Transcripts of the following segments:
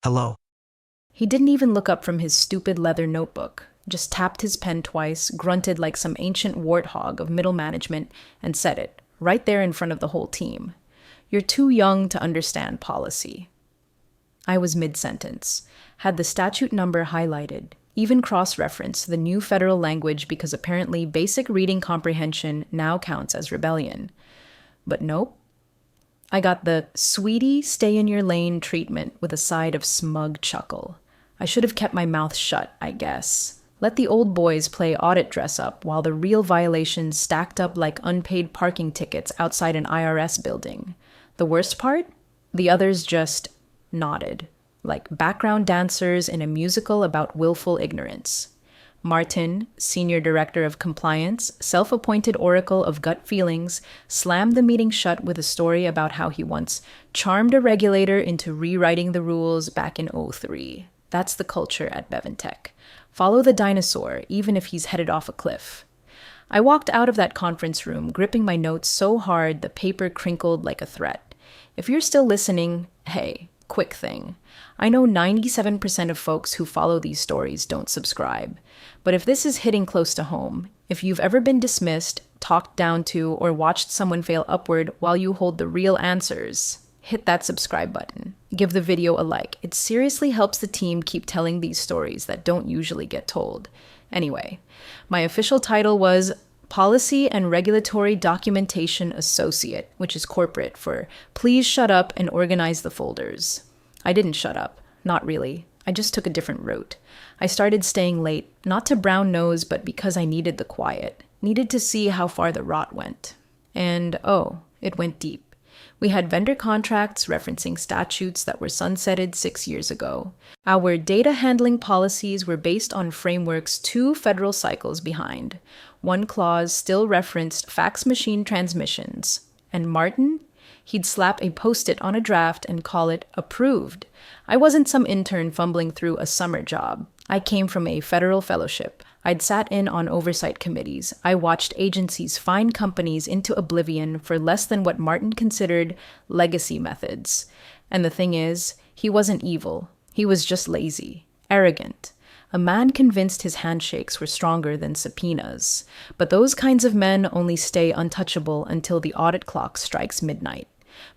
Hello. He didn't even look up from his stupid leather notebook, just tapped his pen twice, grunted like some ancient warthog of middle management, and said it, right there in front of the whole team. You're too young to understand policy. I was mid sentence, had the statute number highlighted, even cross referenced the new federal language because apparently basic reading comprehension now counts as rebellion. But nope. I got the sweetie, stay in your lane treatment with a side of smug chuckle. I should have kept my mouth shut, I guess. Let the old boys play audit dress up while the real violations stacked up like unpaid parking tickets outside an IRS building. The worst part? The others just nodded, like background dancers in a musical about willful ignorance. Martin, Senior Director of Compliance, self appointed oracle of gut feelings, slammed the meeting shut with a story about how he once charmed a regulator into rewriting the rules back in '03. That's the culture at Beventech. Follow the dinosaur, even if he's headed off a cliff. I walked out of that conference room, gripping my notes so hard the paper crinkled like a threat. If you're still listening, hey, quick thing. I know 97% of folks who follow these stories don't subscribe. But if this is hitting close to home, if you've ever been dismissed, talked down to, or watched someone fail upward while you hold the real answers, hit that subscribe button. Give the video a like. It seriously helps the team keep telling these stories that don't usually get told. Anyway, my official title was Policy and Regulatory Documentation Associate, which is corporate for please shut up and organize the folders. I didn't shut up. Not really. I just took a different route. I started staying late, not to brown nose, but because I needed the quiet. Needed to see how far the rot went. And, oh, it went deep. We had vendor contracts referencing statutes that were sunsetted 6 years ago. Our data handling policies were based on frameworks 2 federal cycles behind. One clause still referenced fax machine transmissions. And Martin? He'd slap a post-it on a draft and call it approved. I wasn't some intern fumbling through a summer job. I came from a federal fellowship. I'd sat in on oversight committees. I watched agencies fine companies into oblivion for less than what Martin considered legacy methods. And the thing is, he wasn't evil. He was just lazy, arrogant. A man convinced his handshakes were stronger than subpoenas. But those kinds of men only stay untouchable until the audit clock strikes midnight.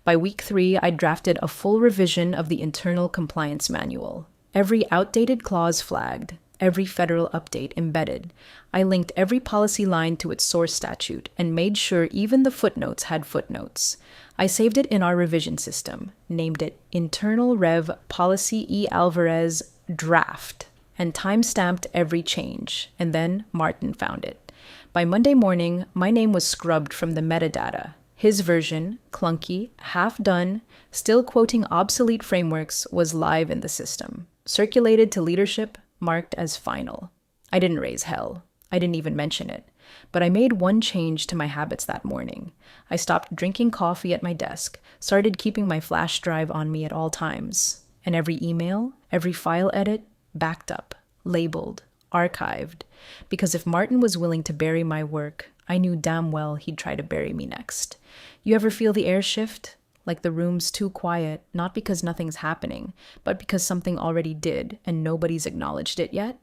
By week 3, I drafted a full revision of the internal compliance manual. Every outdated clause flagged, every federal update embedded. I linked every policy line to its source statute and made sure even the footnotes had footnotes. I saved it in our revision system, named it Internal Rev Policy E. Alvarez Draft, and time-stamped every change, and then Martin found it. By Monday morning, my name was scrubbed from the metadata. His version, clunky, half-done, still quoting obsolete frameworks, was live in the system. Circulated to leadership, marked as final. I didn't raise hell. I didn't even mention it. But I made one change to my habits that morning. I stopped drinking coffee at my desk, started keeping my flash drive on me at all times. And every email, every file edit, backed up, labeled, archived. Because if Martin was willing to bury my work, I knew damn well he'd try to bury me next. You ever feel the air shift? Like the room's too quiet, not because nothing's happening, but because something already did and nobody's acknowledged it yet?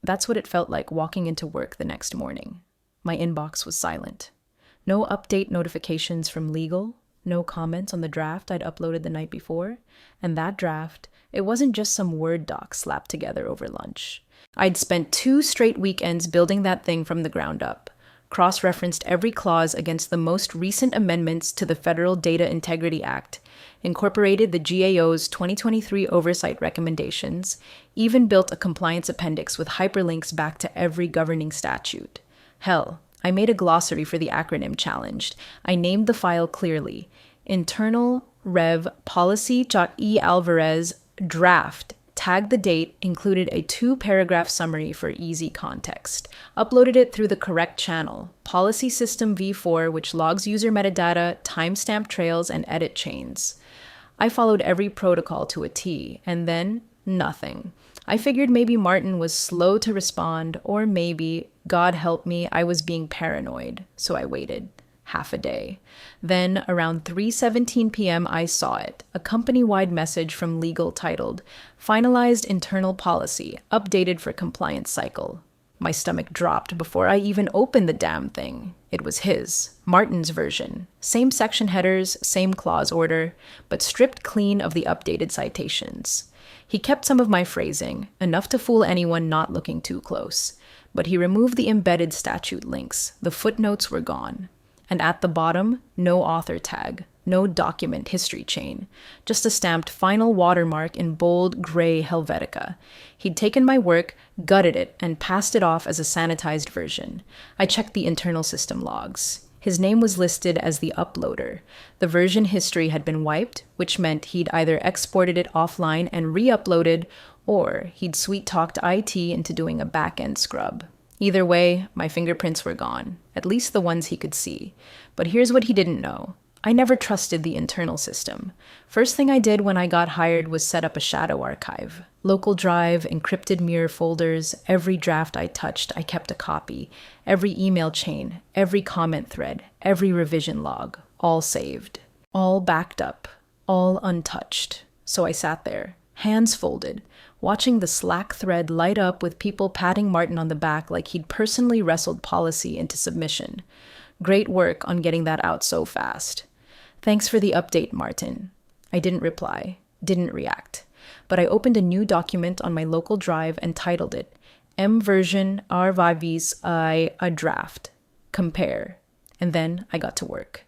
That's what it felt like walking into work the next morning. My inbox was silent. No update notifications from legal, no comments on the draft I'd uploaded the night before, and that draft, it wasn't just some Word doc slapped together over lunch. I'd spent 2 straight weekends building that thing from the ground up. Cross-referenced every clause against the most recent amendments to the Federal Data Integrity Act, incorporated the GAO's 2023 oversight recommendations, even built a compliance appendix with hyperlinks back to every governing statute. Hell, I made a glossary for the acronym challenged. I named the file clearly, Internal Rev Policy E. Alvarez Draft, tagged the date, included a 2-paragraph summary for easy context. Uploaded it through the correct channel, Policy System v4, which logs user metadata, timestamp trails, and edit chains. I followed every protocol to a T, and then nothing. I figured maybe Martin was slow to respond, or maybe, God help me, I was being paranoid, so I waited. half a day. Then, around 3:17 p.m., I saw it, a company-wide message from legal titled, "Finalized internal policy, updated for compliance cycle." My stomach dropped before I even opened the damn thing. It was his, Martin's version. Same section headers, same clause order, but stripped clean of the updated citations. He kept some of my phrasing, enough to fool anyone not looking too close. But he removed the embedded statute links. The footnotes were gone. And at the bottom, no author tag, no document history chain, just a stamped final watermark in bold gray Helvetica. He'd taken my work, gutted it, and passed it off as a sanitized version. I checked the internal system logs. His name was listed as the uploader. The version history had been wiped, which meant he'd either exported it offline and re-uploaded, or he'd sweet-talked IT into doing a back-end scrub. Either way, my fingerprints were gone, at least the ones he could see. But here's what he didn't know. I never trusted the internal system. First thing I did when I got hired was set up a shadow archive. Local drive, encrypted mirror folders, every draft I touched, I kept a copy. Every email chain, every comment thread, every revision log, all saved. All backed up, all untouched. So I sat there, hands folded, watching the Slack thread light up with people patting Martin on the back like he'd personally wrestled policy into submission. Great work on getting that out so fast. Thanks for the update, Martin. I didn't reply, didn't react. But I opened a new document on my local drive and titled it, M version R5's a draft. Compare. And then I got to work.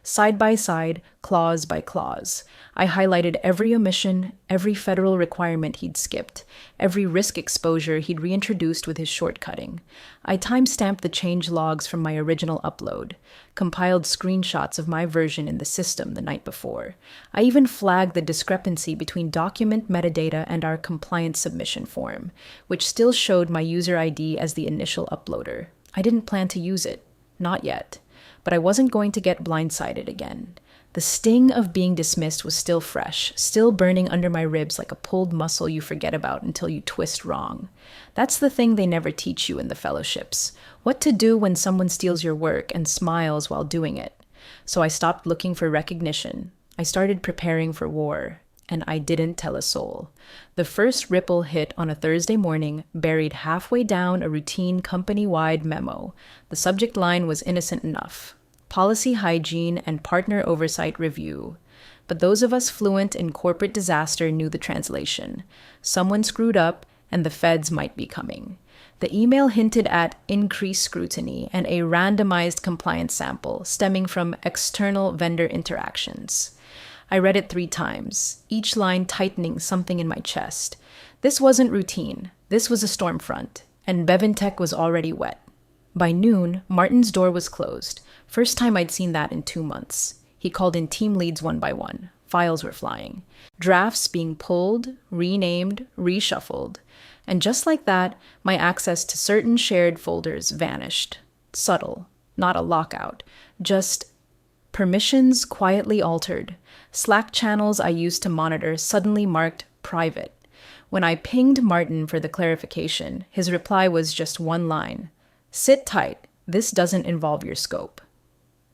Side by side, clause by clause. I highlighted every omission, every federal requirement he'd skipped, every risk exposure he'd reintroduced with his shortcutting. I timestamped the change logs from my original upload, compiled screenshots of my version in the system the night before. I even flagged the discrepancy between document metadata and our compliance submission form, which still showed my user ID as the initial uploader. I didn't plan to use it. Not yet. But I wasn't going to get blindsided again. The sting of being dismissed was still fresh, still burning under my ribs like a pulled muscle you forget about until you twist wrong. That's the thing they never teach you in the fellowships. What to do when someone steals your work and smiles while doing it. So I stopped looking for recognition. I started preparing for war. And I didn't tell a soul. The first ripple hit on a Thursday morning, buried halfway down a routine company-wide memo. The subject line was innocent enough. Policy hygiene and partner oversight review. But those of us fluent in corporate disaster knew the translation. Someone screwed up, and the feds might be coming. The email hinted at increased scrutiny and a randomized compliance sample stemming from external vendor interactions. I read it 3 times, each line tightening something in my chest. This wasn't routine. This was a storm front, and Beventech was already wet. By noon, Martin's door was closed. First time I'd seen that in 2 months. He called in team leads one by one. Files were flying. Drafts being pulled, renamed, reshuffled. And just like that, my access to certain shared folders vanished. Subtle, not a lockout, just permissions quietly altered. Slack channels I used to monitor suddenly marked private. When I pinged Martin for the clarification, his reply was just one line. Sit tight. This doesn't involve your scope.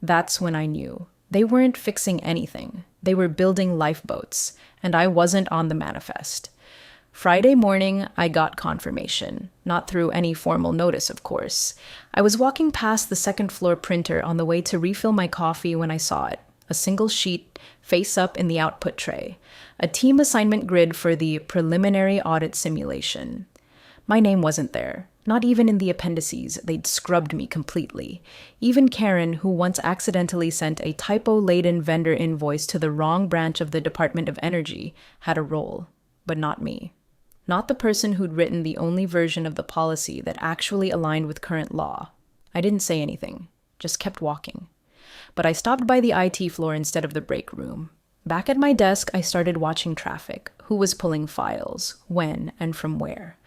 That's when I knew. They weren't fixing anything. They were building lifeboats, and I wasn't on the manifest. Friday morning, I got confirmation. Not through any formal notice, of course. I was walking past the second-floor printer on the way to refill my coffee when I saw it. A single sheet, face up in the output tray. A team assignment grid for the preliminary audit simulation. My name wasn't there. Not even in the appendices. They'd scrubbed me completely. Even Karen, who once accidentally sent a typo-laden vendor invoice to the wrong branch of the Department of Energy, had a role. But not me. Not the person who'd written the only version of the policy that actually aligned with current law. I didn't say anything. Just kept walking. But I stopped by the IT floor instead of the break room. Back at my desk, I started watching traffic. Who was pulling files? When? And from where?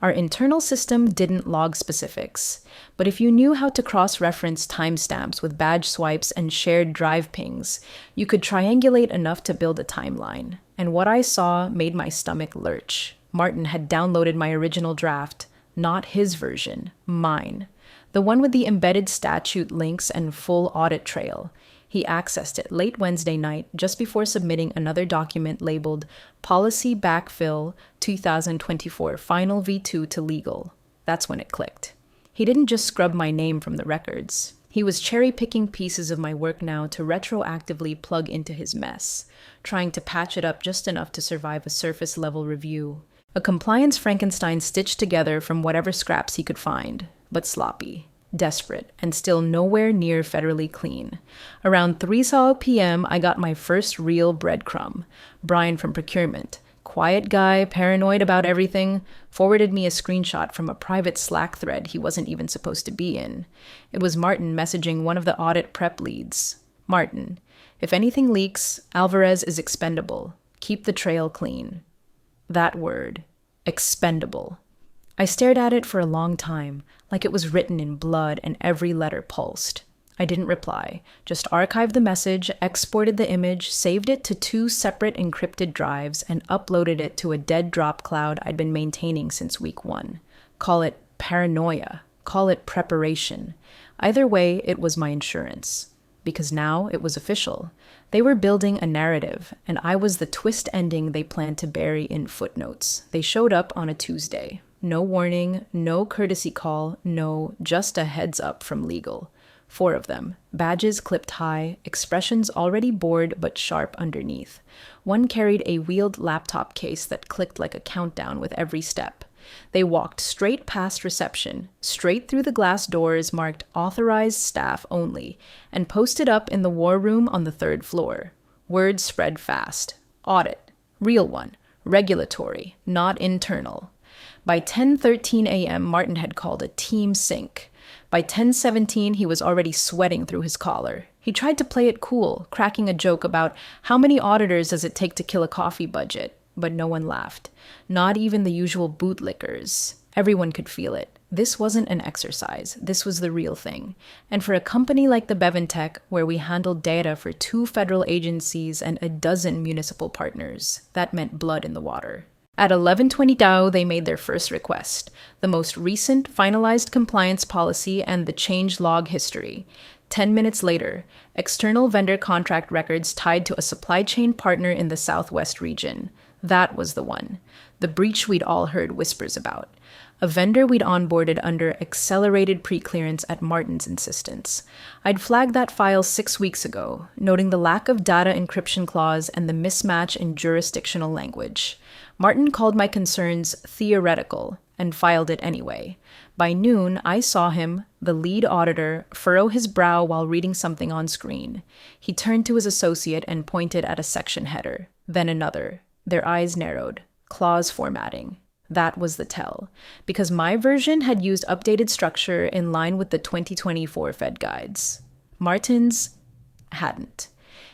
Our internal system didn't log specifics, but if you knew how to cross-reference timestamps with badge swipes and shared drive pings, you could triangulate enough to build a timeline. And what I saw made my stomach lurch. Martin had downloaded my original draft, not his version, mine. The one with the embedded statute links and full audit trail. He accessed it late Wednesday night, just before submitting another document labeled Policy Backfill 2024 Final V2 to Legal. That's when it clicked. He didn't just scrub my name from the records. He was cherry-picking pieces of my work now to retroactively plug into his mess, trying to patch it up just enough to survive a surface-level review. A compliance Frankenstein stitched together from whatever scraps he could find, but sloppy, desperate, and still nowhere near federally clean. Around 3 p.m., I got my first real breadcrumb. Brian from procurement, quiet guy, paranoid about everything, forwarded me a screenshot from a private Slack thread he wasn't even supposed to be in. It was Martin messaging one of the audit prep leads. Martin, if anything leaks, Alvarez is expendable. Keep the trail clean. That word, expendable. I stared at it for a long time, like it was written in blood and every letter pulsed. I didn't reply, just archived the message, exported the image, saved it to 2 separate encrypted drives, and uploaded it to a dead drop cloud I'd been maintaining since week 1. Call it paranoia, call it preparation. Either way, it was my insurance. Because now it was official. They were building a narrative, and I was the twist ending they planned to bury in footnotes. They showed up on a Tuesday. No warning, no courtesy call, no, just a heads up from legal. 4 of them, badges clipped high, expressions already bored but sharp underneath. One carried a wheeled laptop case that clicked like a countdown with every step. They walked straight past reception, straight through the glass doors marked authorized staff only, and posted up in the war room on the 3rd floor. Word spread fast. Audit. Real one. Regulatory. Not internal. By 10:13 a.m., Martin had called a team sync. By 10:17, he was already sweating through his collar. He tried to play it cool, cracking a joke about how many auditors does it take to kill a coffee budget, but no one laughed. Not even the usual bootlickers. Everyone could feel it. This wasn't an exercise. This was the real thing. And for a company like the Beventech, where we handled data for 2 federal agencies and a dozen municipal partners, that meant blood in the water. At 11:20 Dow, they made their first request, the most recent finalized compliance policy and the change log history. 10 minutes later, external vendor contract records tied to a supply chain partner in the Southwest region. That was the one. The breach we'd all heard whispers about. A vendor we'd onboarded under accelerated pre-clearance at Martin's insistence. I'd flagged that file 6 weeks ago, noting the lack of data encryption clause and the mismatch in jurisdictional language. Martin called my concerns theoretical and filed it anyway. By noon, I saw him, the lead auditor, furrow his brow while reading something on screen. He turned to his associate and pointed at a section header, then another. Their eyes narrowed. Clause formatting. That was the tell, because my version had used updated structure in line with the 2024 Fed guides. Martin's hadn't.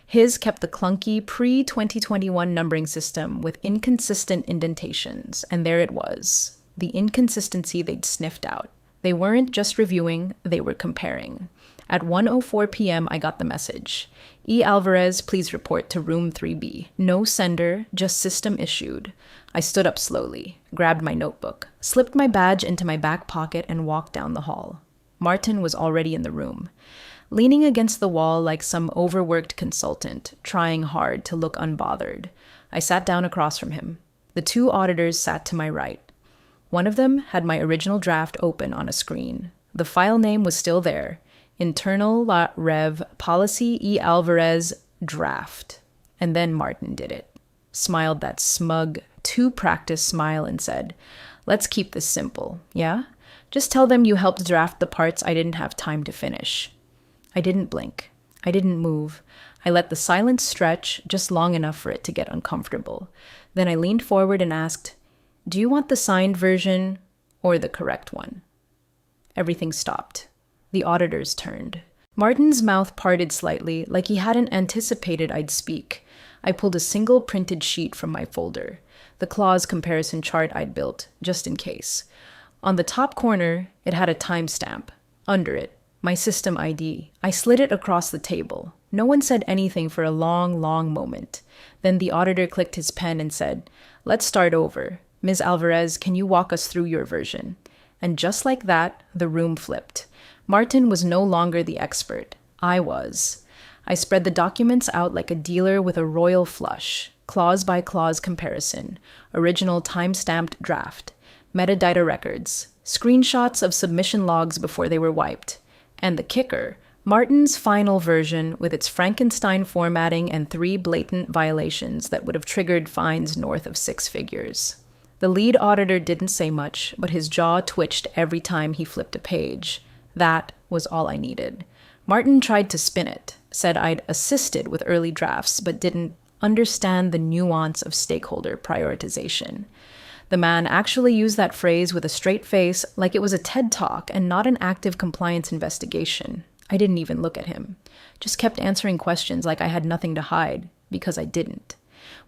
His kept the clunky pre-2021 numbering system with inconsistent indentations, and there it was, the inconsistency they'd sniffed out. They weren't just reviewing, they were comparing. At 1:04 p.m., I got the message. E. Alvarez, please report to room 3B. No sender, just system issued. I stood up slowly, grabbed my notebook, slipped my badge into my back pocket, and walked down the hall. Martin was already in the room, leaning against the wall like some overworked consultant, trying hard to look unbothered. I sat down across from him. The 2 auditors sat to my right. One of them had my original draft open on a screen. The file name was still there. Internal Rev Policy E. Alvarez Draft. And then Martin did it. Smiled that smug, too-practiced smile and said, "Let's keep this simple, yeah? Just tell them you helped draft the parts I didn't have time to finish." I didn't blink. I didn't move. I let the silence stretch just long enough for it to get uncomfortable. Then I leaned forward and asked, "Do you want the signed version or the correct one?" Everything stopped. The auditors turned. Martin's mouth parted slightly, like he hadn't anticipated I'd speak. I pulled a single printed sheet from my folder, the clause comparison chart I'd built, just in case. On the top corner, it had a timestamp. Under it, my system ID. I slid it across the table. No one said anything for a long, long moment. Then the auditor clicked his pen and said, "Let's start over. Ms. Alvarez, can you walk us through your version?" And just like that, the room flipped. Martin was no longer the expert. I was. I spread the documents out like a dealer with a royal flush, clause by clause comparison, original time-stamped draft, metadata records, screenshots of submission logs before they were wiped, and the kicker, Martin's final version with its Frankenstein formatting and 3 blatant violations that would have triggered fines north of 6 figures. The lead auditor didn't say much, but his jaw twitched every time he flipped a page. That was all I needed. Martin tried to spin it, said I'd assisted with early drafts, but didn't understand the nuance of stakeholder prioritization. The man actually used that phrase with a straight face, like it was a TED Talk and not an active compliance investigation. I didn't even look at him. Just kept answering questions like I had nothing to hide, because I didn't.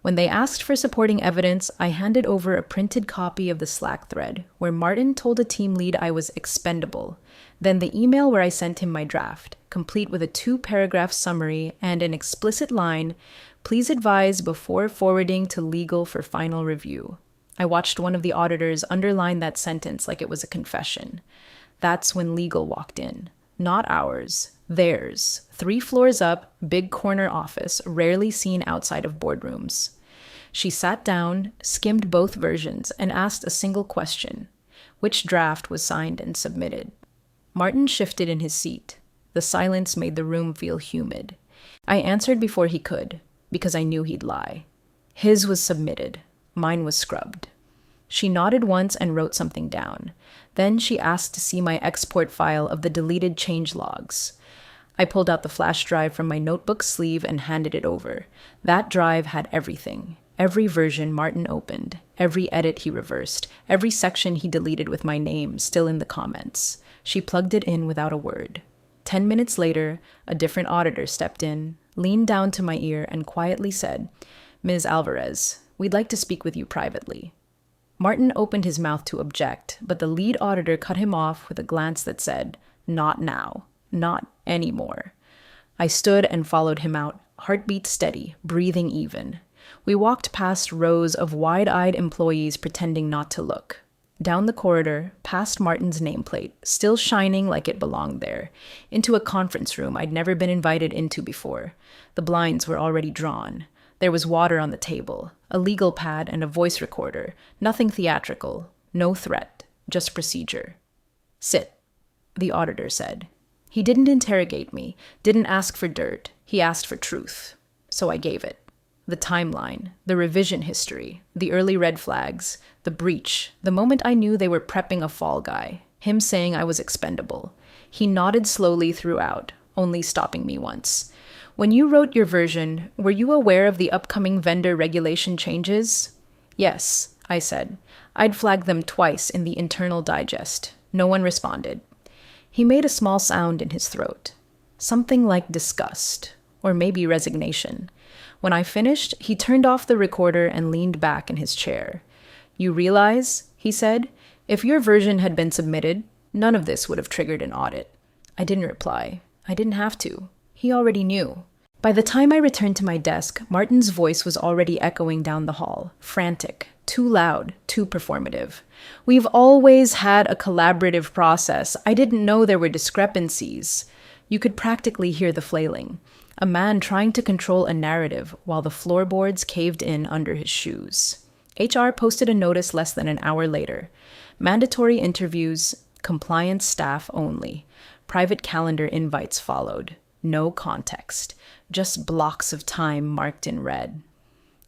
When they asked for supporting evidence, I handed over a printed copy of the Slack thread, where Martin told a team lead I was expendable, then the email where I sent him my draft, complete with a 2-paragraph summary and an explicit line, "Please advise before forwarding to legal for final review." I watched one of the auditors underline that sentence like it was a confession. That's when legal walked in. Not ours, theirs. 3 floors up, big corner office, rarely seen outside of boardrooms. She sat down, skimmed both versions, and asked a single question. Which draft was signed and submitted? Martin shifted in his seat. The silence made the room feel humid. I answered before he could, because I knew he'd lie. His was submitted. Mine was scrubbed. She nodded once and wrote something down. Then she asked to see my export file of the deleted change logs. I pulled out the flash drive from my notebook sleeve and handed it over. That drive had everything. Every version Martin opened, every edit he reversed, every section he deleted with my name still in the comments. She plugged it in without a word. 10 minutes later, a different auditor stepped in, leaned down to my ear, and quietly said, "Ms. Alvarez, we'd like to speak with you privately." Martin opened his mouth to object, but the lead auditor cut him off with a glance that said, "Not now. Not anymore." I stood and followed him out, heartbeat steady, breathing even. We walked past rows of wide-eyed employees pretending not to look. Down the corridor, past Martin's nameplate, still shining like it belonged there, into a conference room I'd never been invited into before. The blinds were already drawn. There was water on the table, a legal pad and a voice recorder. Nothing theatrical, no threat, just procedure. "Sit," the auditor said. He didn't interrogate me, didn't ask for dirt. He asked for truth. So I gave it. The timeline, the revision history, the early red flags, the breach, the moment I knew they were prepping a fall guy, him saying I was expendable. He nodded slowly throughout, only stopping me once. "When you wrote your version, were you aware of the upcoming vendor regulation changes?" "Yes," I said. I'd flagged them twice in the internal digest. No one responded. He made a small sound in his throat. Something like disgust, or maybe resignation. When I finished, he turned off the recorder and leaned back in his chair. "You realize," he said, "if your version had been submitted, none of this would have triggered an audit." I didn't reply. I didn't have to. He already knew. By the time I returned to my desk, Martin's voice was already echoing down the hall, frantic, too loud, too performative. "We've always had a collaborative process. I didn't know there were discrepancies." You could practically hear the flailing. A man trying to control a narrative while the floorboards caved in under his shoes. HR posted a notice less than an hour later. Mandatory interviews, compliance staff only. Private calendar invites followed. No context. Just blocks of time marked in red.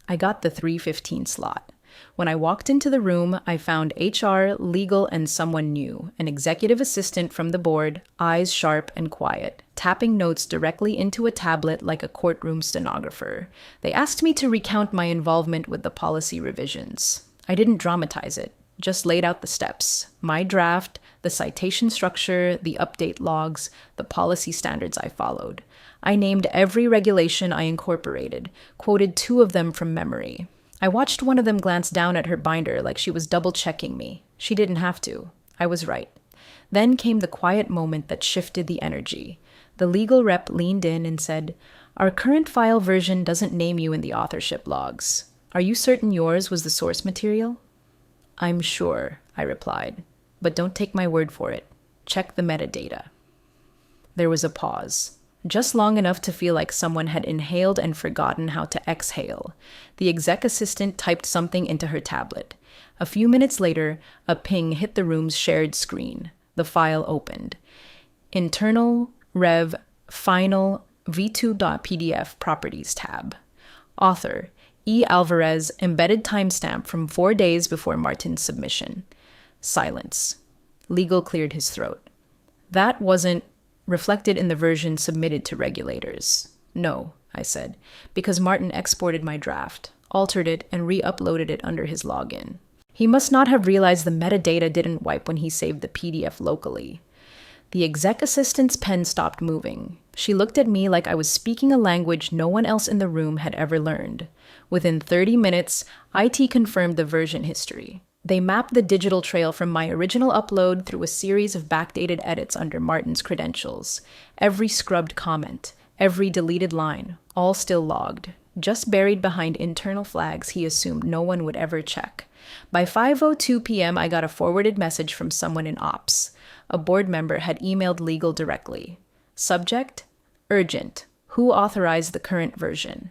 I got the 3:15 slot. When I walked into the room, I found HR, legal, and someone new, an executive assistant from the board, eyes sharp and quiet, tapping notes directly into a tablet like a courtroom stenographer. They asked me to recount my involvement with the policy revisions. I didn't dramatize it, just laid out the steps. My draft, the citation structure, the update logs, the policy standards I followed. I named every regulation I incorporated, quoted 2 of them from memory. I watched one of them glance down at her binder like she was double-checking me. She didn't have to. I was right. Then came the quiet moment that shifted the energy. The legal rep leaned in and said, "Our current file version doesn't name you in the authorship logs. Are you certain yours was the source material?" "I'm sure," I replied. "But don't take my word for it. Check the metadata." There was a pause. Just long enough to feel like someone had inhaled and forgotten how to exhale. The exec assistant typed something into her tablet. A few minutes later, a ping hit the room's shared screen. The file opened. Internal Rev Final v2.pdf Properties tab. Author E. Alvarez, embedded timestamp from 4 days before Martin's submission. Silence. Legal cleared his throat. That wasn't reflected in the version submitted to regulators. No, I said, because Martin exported my draft, altered it, and re-uploaded it under his login. He must not have realized the metadata didn't wipe when he saved the PDF locally. The exec assistant's pen stopped moving. She looked at me like I was speaking a language no one else in the room had ever learned. Within 30 minutes, IT confirmed the version history. They mapped the digital trail from my original upload through a series of backdated edits under Martin's credentials. Every scrubbed comment, every deleted line, all still logged, just buried behind internal flags he assumed no one would ever check. By 5:02 p.m., I got a forwarded message from someone in Ops. A board member had emailed legal directly. Subject: Urgent. Who authorized the current version?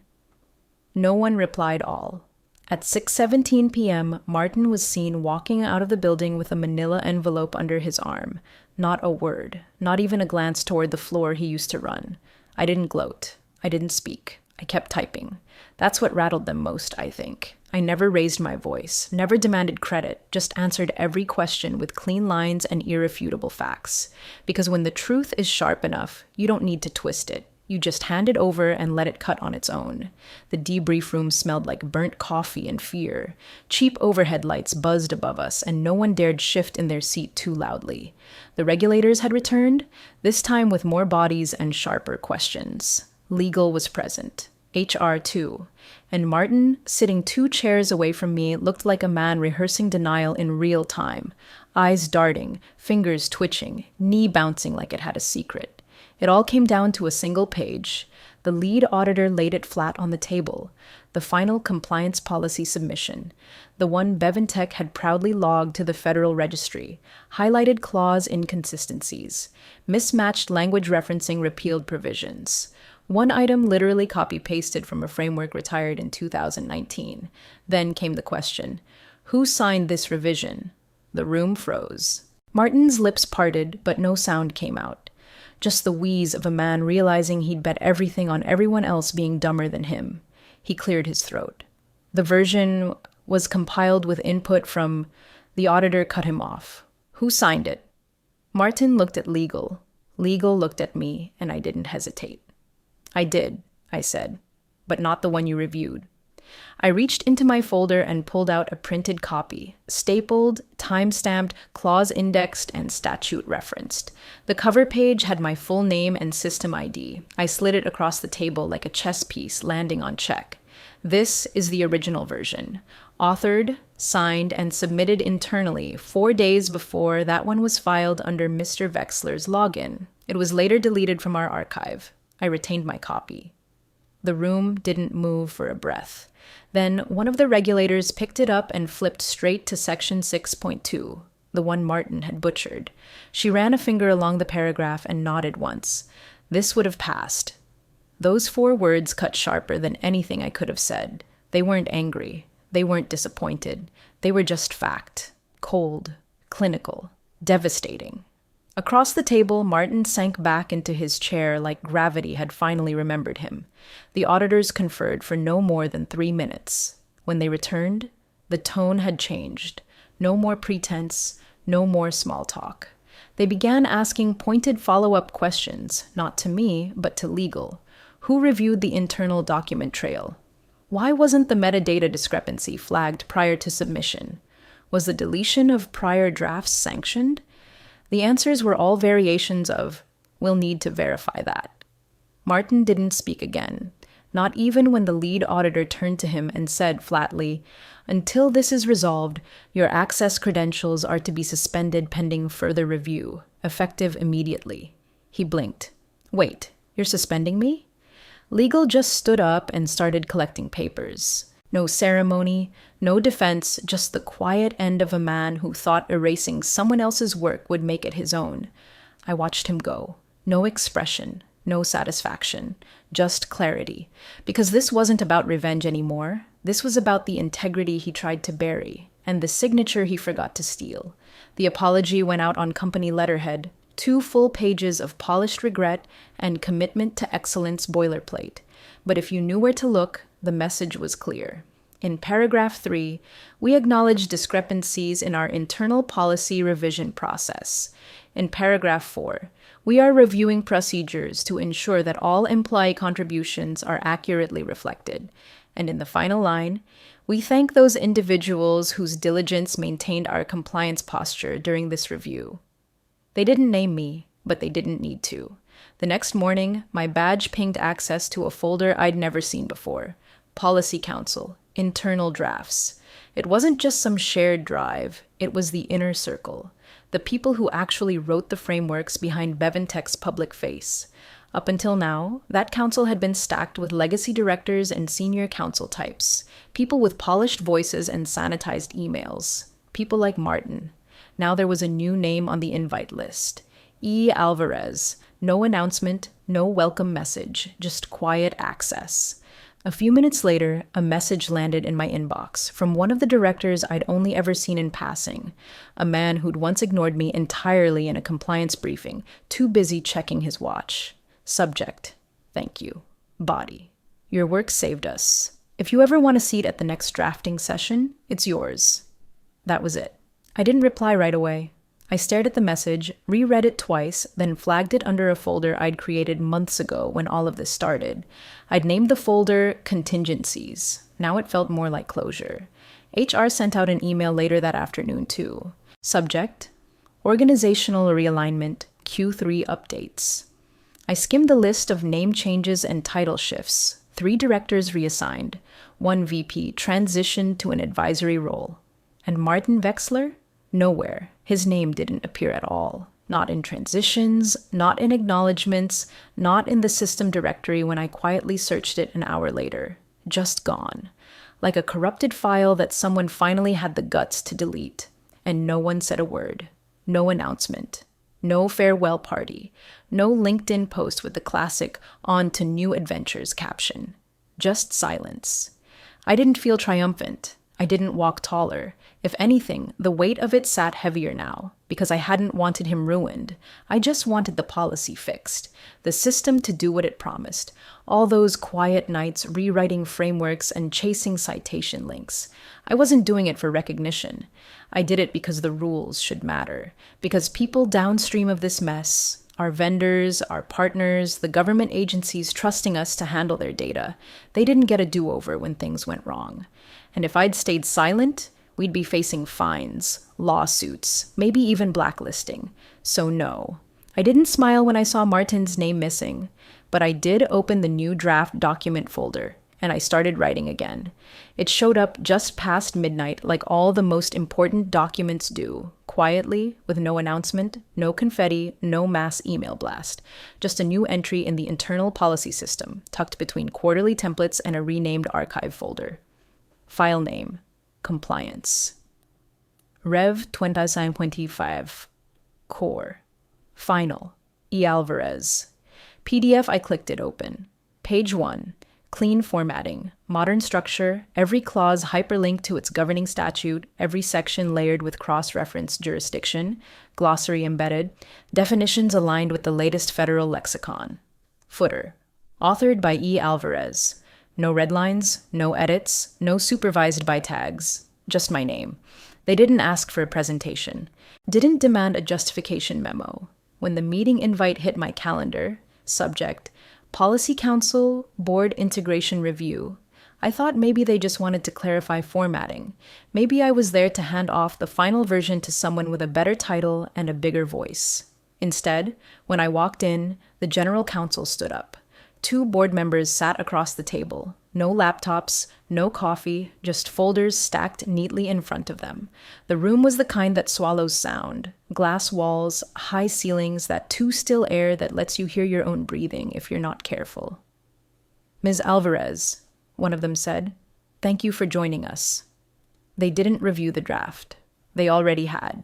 No one replied all. At 6:17 p.m., Martin was seen walking out of the building with a manila envelope under his arm. Not a word, not even a glance toward the floor he used to run. I didn't gloat. I didn't speak. I kept typing. That's what rattled them most, I think. I never raised my voice, never demanded credit, just answered every question with clean lines and irrefutable facts. Because when the truth is sharp enough, you don't need to twist it. You just hand it over and let it cut on its own. The debrief room smelled like burnt coffee and fear. Cheap overhead lights buzzed above us, and no one dared shift in their seat too loudly. The regulators had returned, this time with more bodies and sharper questions. Legal was present. HR too. And Martin, sitting 2 chairs away from me, looked like a man rehearsing denial in real time. Eyes darting, fingers twitching, knee bouncing like it had a secret. It all came down to a single page. The lead auditor laid it flat on the table. The final compliance policy submission. The one Beventech had proudly logged to the Federal Registry. Highlighted clause inconsistencies. Mismatched language referencing repealed provisions. One item literally copy-pasted from a framework retired in 2019. Then came the question, who signed this revision? The room froze. Martin's lips parted, but no sound came out. Just the wheeze of a man realizing he'd bet everything on everyone else being dumber than him. He cleared his throat. The version was compiled with input from... The auditor cut him off. Who signed it? Martin looked at legal. Legal looked at me, and I didn't hesitate. I did, I said, but not the one you reviewed. I reached into my folder and pulled out a printed copy, stapled, time-stamped, clause-indexed, and statute referenced. The cover page had my full name and system ID. I slid it across the table like a chess piece landing on check. This is the original version, authored, signed, and submitted internally 4 days before that one was filed under Mr. Vexler's login. It was later deleted from our archive. I retained my copy. The room didn't move for a breath. Then one of the regulators picked it up and flipped straight to section 6.2, the one Martin had butchered. She ran a finger along the paragraph and nodded once. This would have passed. Those 4 words cut sharper than anything I could have said. They weren't angry. They weren't disappointed. They were just fact. Cold, clinical, devastating. Across the table, Martin sank back into his chair like gravity had finally remembered him. The auditors conferred for no more than 3 minutes. When they returned, the tone had changed. No more pretense, no more small talk. They began asking pointed follow-up questions, not to me, but to legal. Who reviewed the internal document trail? Why wasn't the metadata discrepancy flagged prior to submission? Was the deletion of prior drafts sanctioned? The answers were all variations of, we'll need to verify that. Martin didn't speak again, not even when the lead auditor turned to him and said flatly, until this is resolved, your access credentials are to be suspended pending further review, effective immediately. He blinked. Wait, you're suspending me? Legal just stood up and started collecting papers. No ceremony, no defense, just the quiet end of a man who thought erasing someone else's work would make it his own. I watched him go. No expression, no satisfaction, just clarity. Because this wasn't about revenge anymore. This was about the integrity he tried to bury and the signature he forgot to steal. The apology went out on company letterhead, 2 full pages of polished regret and commitment to excellence boilerplate. But if you knew where to look, the message was clear. In paragraph 3, we acknowledge discrepancies in our internal policy revision process. In paragraph 4, we are reviewing procedures to ensure that all employee contributions are accurately reflected. And in the final line, we thank those individuals whose diligence maintained our compliance posture during this review. They didn't name me, but they didn't need to. The next morning, my badge pinged access to a folder I'd never seen before. Policy Council, internal drafts. It wasn't just some shared drive, it was the inner circle. The people who actually wrote the frameworks behind Beventech's public face. Up until now, that council had been stacked with legacy directors and senior council types, people with polished voices and sanitized emails, people like Martin. Now there was a new name on the invite list. E. Alvarez. No announcement, no welcome message, just quiet access. A few minutes later, a message landed in my inbox from one of the directors I'd only ever seen in passing, a man who'd once ignored me entirely in a compliance briefing, too busy checking his watch. Subject: thank you. Body: your work saved us. If you ever want a seat at the next drafting session, it's yours. That was it. I didn't reply right away. I stared at the message, reread it twice, then flagged it under a folder I'd created months ago when all of this started. I'd named the folder Contingencies. Now it felt more like closure. HR sent out an email later that afternoon, too. Subject: Organizational Realignment, Q3 Updates. I skimmed the list of name changes and title shifts. 3 directors reassigned. 1 VP transitioned to an advisory role. And Martin Wexler? Nowhere. His name didn't appear at all. Not in transitions, not in acknowledgements, not in the system directory when I quietly searched it an hour later. Just gone. Like a corrupted file that someone finally had the guts to delete. And no one said a word. No announcement. No farewell party. No LinkedIn post with the classic "on to new adventures" caption. Just silence. I didn't feel triumphant. I didn't walk taller. If anything, the weight of it sat heavier now, because I hadn't wanted him ruined. I just wanted the policy fixed, the system to do what it promised. All those quiet nights rewriting frameworks and chasing citation links. I wasn't doing it for recognition. I did it because the rules should matter, because people downstream of this mess, our vendors, our partners, the government agencies trusting us to handle their data, they didn't get a do-over when things went wrong. And if I'd stayed silent, we'd be facing fines, lawsuits, maybe even blacklisting. So no. I didn't smile when I saw Martin's name missing, but I did open the new draft document folder, and I started writing again. It showed up just past midnight like all the most important documents do, quietly, with no announcement, no confetti, no mass email blast. Just a new entry in the internal policy system, tucked between quarterly templates and a renamed archive folder. File name: Compliance. Rev 2025. Core. Final. E. Alvarez. PDF, I clicked it open. Page 1. Clean formatting. Modern structure. Every clause hyperlinked to its governing statute. Every section layered with cross-reference jurisdiction. Glossary embedded. Definitions aligned with the latest federal lexicon. Footer. Authored by E. Alvarez. No red lines, no edits, no supervised by tags. Just my name. They didn't ask for a presentation. Didn't demand a justification memo. When the meeting invite hit my calendar, subject: Policy Council, Board Integration Review. I thought maybe they just wanted to clarify formatting. Maybe I was there to hand off the final version to someone with a better title and a bigger voice. Instead, when I walked in, the general counsel stood up. 2 board members sat across the table. No laptops, no coffee, just folders stacked neatly in front of them. The room was the kind that swallows sound. Glass walls, high ceilings, that too still air that lets you hear your own breathing if you're not careful. Ms. Alvarez, one of them said, thank you for joining us. They didn't review the draft. They already had.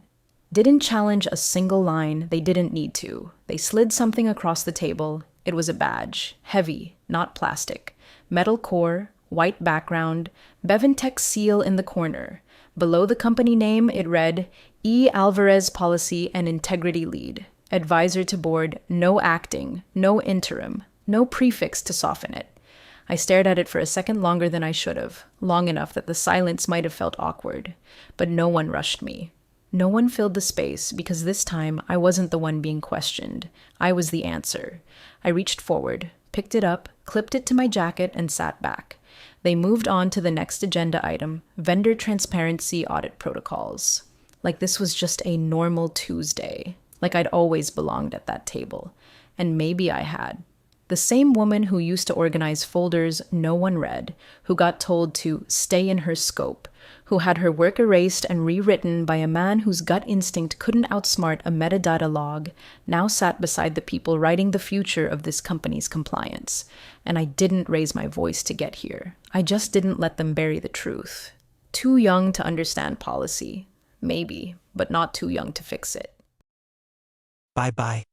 Didn't challenge a single line, they didn't need to. They slid something across the table. It was a badge, heavy, not plastic. Metal core, white background, Beventech seal in the corner. Below the company name, it read, E. Alvarez Policy and Integrity Lead. Advisor to board, no acting, no interim, no prefix to soften it. I stared at it for a second longer than I should have, long enough that the silence might have felt awkward. But no one rushed me. No one filled the space because this time I wasn't the one being questioned. I was the answer. I reached forward, picked it up, clipped it to my jacket, and sat back. They moved on to the next agenda item, vendor transparency audit protocols. Like this was just a normal Tuesday. Like I'd always belonged at that table. And maybe I had. The same woman who used to organize folders no one read, who got told to stay in her scope, who had her work erased and rewritten by a man whose gut instinct couldn't outsmart a metadata log, now sat beside the people writing the future of this company's compliance. And I didn't raise my voice to get here. I just didn't let them bury the truth. Too young to understand policy. Maybe, but not too young to fix it. Bye-bye.